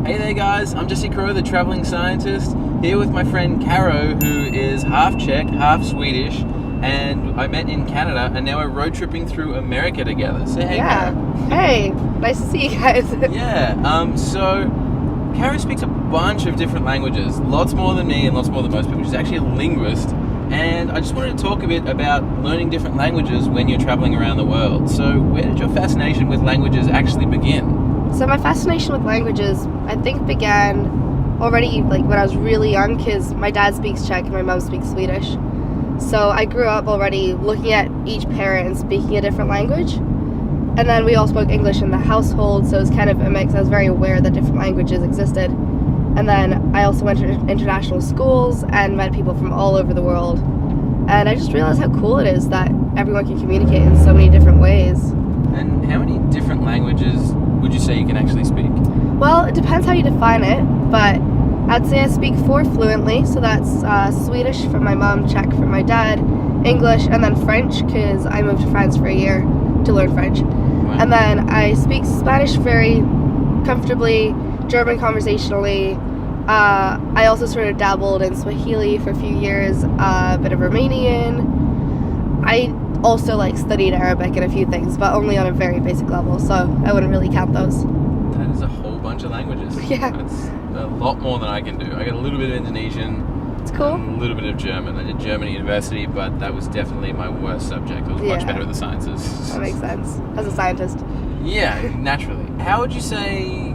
Hey there guys, I'm Jesse Crowe, the travelling scientist, here with my friend Karolina, who is half Czech, half Swedish, and I met in Canada, and now we're road tripping through America together. Say hey, yeah. Karolina. Hey, nice to see you guys. So Karolina speaks a bunch of different languages, lots more than me and lots more than most people. She's actually a linguist, and I just wanted to talk a bit about learning different languages when you're travelling around the world. So where did your fascination with languages actually begin? So my fascination with languages, I think, began already when I was really young, because my dad speaks Czech and my mom speaks Swedish. So I grew up already looking at each parent and speaking a different language. And then we all spoke English in the household, so it was kind of a mix. I was very aware that different languages existed. And then I also went to international schools and met people from all over the world. And I just realized how cool it is that everyone can communicate in so many different ways. And how many different languages would you say you can actually speak? Well, it depends how you define it, but I'd say I speak 4 fluently, so that's Swedish from my mom, Czech from my dad, English, and then French, because I moved to France for a year to learn French. Wow. And then I speak Spanish very comfortably, German conversationally. I also sort of dabbled in Swahili for a few years, a bit of Romanian. I also studied Arabic and a few things, but only on a very basic level, so I wouldn't really count those. That is a whole bunch of languages. Yeah. That's a lot more than I can do. I got a little bit of Indonesian. It's cool. And a little bit of German. I did German at university, but that was definitely my worst subject. I was much better at the sciences. That makes sense. As a scientist. Yeah, naturally. How would you say,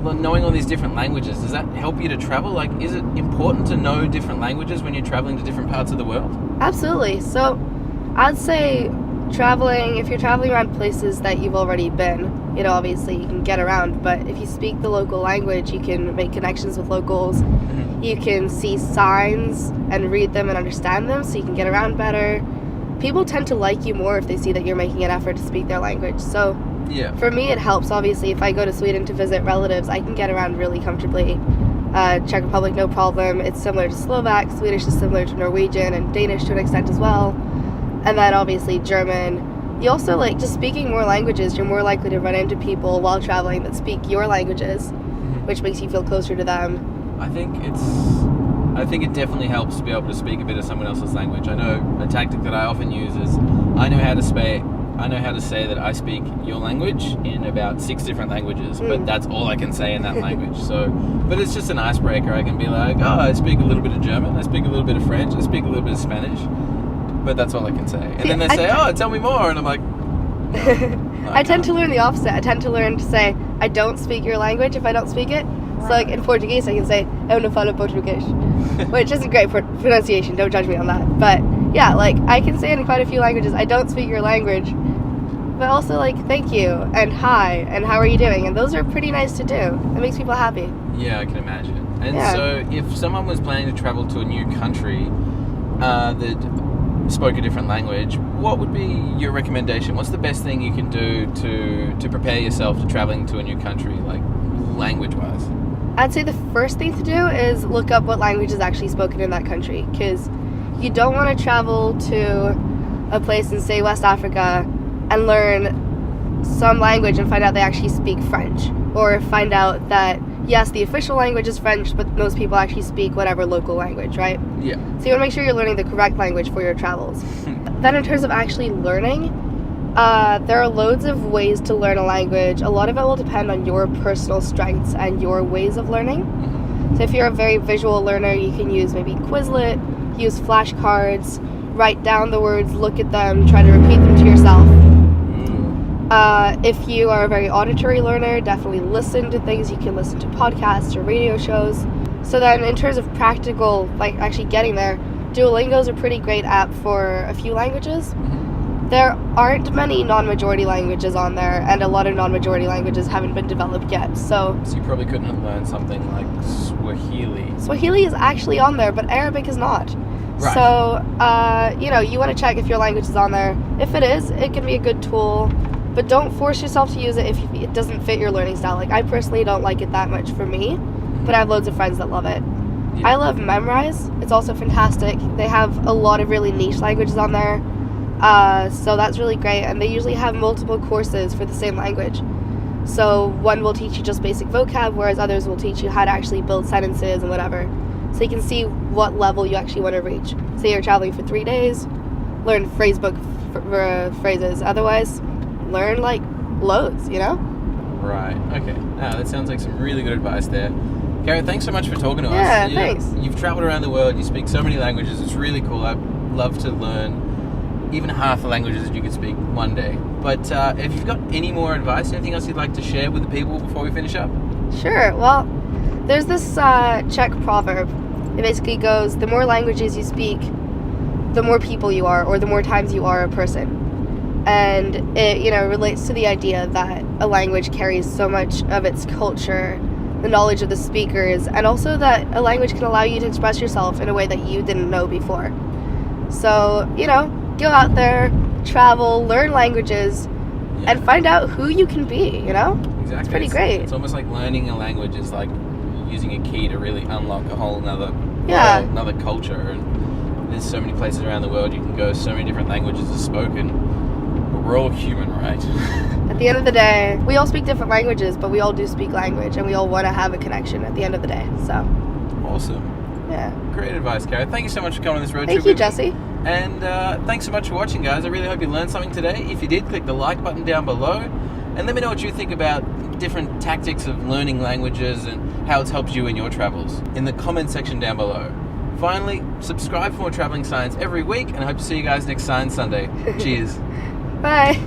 knowing all these different languages, does that help you to travel? Is it important to know different languages when you're traveling to different parts of the world? Absolutely. So I'd say if you're traveling around places that you've already been, obviously you can get around, but if you speak the local language, you can make connections with locals. Mm-hmm. You can see signs and read them and understand them, so you can get around better. People tend to like you more if they see that you're making an effort to speak their language. So yeah, for me it helps. Obviously, if I go to Sweden to visit relatives, I can get around really comfortably. Czech Republic, no problem. It's similar to Slovak. Swedish is similar to Norwegian and Danish to an extent as well. And then obviously German. You also just speaking more languages, you're more likely to run into people while traveling that speak your languages, mm-hmm. which makes you feel closer to them. I think it definitely helps to be able to speak a bit of someone else's language. I know a tactic that I often use is I know how to say that I speak your language in about 6 different languages, but that's all I can say in that language. So, but it's just an icebreaker. I can be like, I speak a little bit of German, I speak a little bit of French, I speak a little bit of Spanish, but that's all I can say. And then they say, tell me more, and I'm like, no, I tend to learn the opposite. I tend to learn to say, I don't speak your language if I don't speak it. So in Portuguese I can say, eu não falo português, which isn't great pronunciation, don't judge me on that. But yeah, I can say in quite a few languages, I don't speak your language, but also thank you and hi and how are you doing, and those are pretty nice to do. It makes people happy. Yeah, I can imagine. And so if someone was planning to travel to a new country that spoke a different language, what would be your recommendation? What's the best thing you can do to prepare yourself to traveling to a new country, language-wise? I'd say the first thing to do is look up what language is actually spoken in that country, because you don't want to travel to a place in, say, West Africa and learn some language and find out they actually speak French, or find out that, yes, the official language is French, but most people actually speak whatever local language, right? Yeah. So you want to make sure you're learning the correct language for your travels. Then in terms of actually learning, there are loads of ways to learn a language. A lot of it will depend on your personal strengths and your ways of learning. Mm-hmm. So if you're a very visual learner, you can use maybe Quizlet, use flashcards, write down the words, look at them, try to repeat them to yourself. If you are a very auditory learner, definitely listen to things. You can listen to podcasts or radio shows. So then in terms of practical, actually getting there, Duolingo is a pretty great app for a few languages. There aren't many non-majority languages on there, and a lot of non-majority languages haven't been developed yet. So you probably couldn't have learned something like Swahili. Swahili is actually on there, but Arabic is not. Right. So, you want to check if your language is on there. If it is, it can be a good tool, but don't force yourself to use it if it doesn't fit your learning style. I personally don't like it that much for me, but I have loads of friends that love it. Yeah. I love Memrise. It's also fantastic. They have a lot of really niche languages on there. So that's really great, and they usually have multiple courses for the same language. So one will teach you just basic vocab, whereas others will teach you how to actually build sentences and whatever. So you can see what level you actually want to reach. Say you're traveling for 3 days, learn phrasebook phrases. Otherwise, learn like loads, you know? Right. Okay. Now that sounds like some really good advice there. Karen, thanks so much for talking to us. Yeah, thanks. You've traveled around the world. You speak so many languages. It's really cool. I'd love to learn even half the languages that you could speak one day. But if you've got any more advice, anything else you'd like to share with the people before we finish up? Sure. Well, there's this Czech proverb. It basically goes, the more languages you speak, the more people you are, or the more times you are a person. And it, relates to the idea that a language carries so much of its culture, the knowledge of the speakers, and also that a language can allow you to express yourself in a way that you didn't know before. So, go out there, travel, learn languages, and find out who you can be, Exactly. It's pretty great. It's almost like learning a language is like using a key to really unlock a whole another culture. And there's so many places around the world you can go, so many different languages are spoken. But we're all human, right? At the end of the day, we all speak different languages, but we all do speak language, and we all want to have a connection at the end of the day. So, awesome. Yeah. Great advice, Karen. Thank you so much for coming on this road trip. Thank you, Jesse. And thanks so much for watching, guys. I really hope you learned something today. If you did, click the like button down below, and let me know what you think about different tactics of learning languages and how it's helped you in your travels in the comment section down below. Finally, subscribe for more traveling science every week, and I hope to see you guys next Science Sunday. Cheers. Bye.